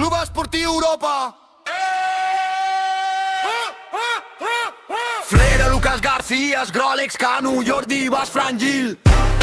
Club Esportiu Europa. Frere, Lucas García, Grolex, Canu, Jordi, Bas, Frangil,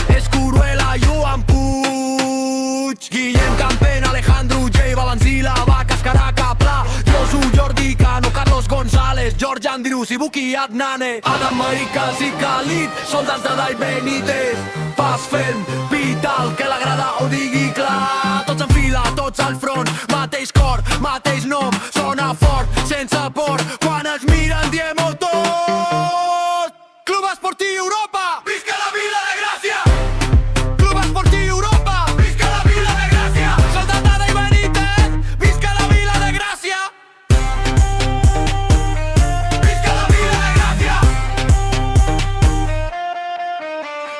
Escuruela, Joan Puig, Guillem Campen, Alejandro, J, Valencila, Vacas, Caraca, Pla, Josu, Jordi, Cano, Carlos González, George Andrius, Ibuki, Adnane, Adam Maicas i Khalid, soldats de Dai Benítez, pas ferm, vital, que l'agrada ho digui clar. Tots en fila, tots al front, mateix cor, mateix nom, sona fort, sense por, quan ens miren diem-ho tot. Club Esportiu Europa! Visca la Vila de Gràcia! Club Esportiu Europa! Visca la Vila de Gràcia! Soldat de Dai Benítez! Visca la Vila de Gràcia! Visca la Vila de Gràcia!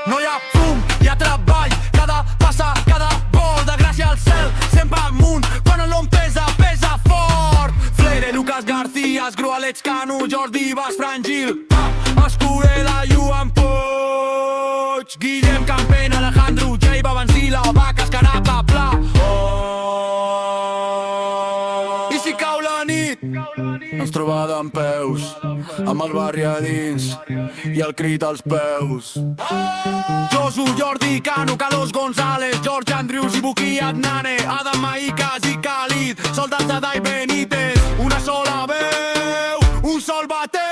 No hi ha fum, hi ha treball, cada passa, cada gol de Gràcia al cel, sempre amunt, quan el nom pesa, pesa fort. Freire, Lucas García, Grualets, Canu, Jordi, Bas, Frangil, Escurela, Joan Puig, Guillem Campen, Alejandro, J, Valencila, Vacas, Caraca, Pla. I si cau la nit, ens troba dempeus, amb el barri a dins i el crit als peus. Josu, Jordi, Cano, Carlos González, George Andrius, Ibuki, Adnane, Adam Maicas i Khalid, soldats de Dai Benítez, una sola veu, un sol bateu.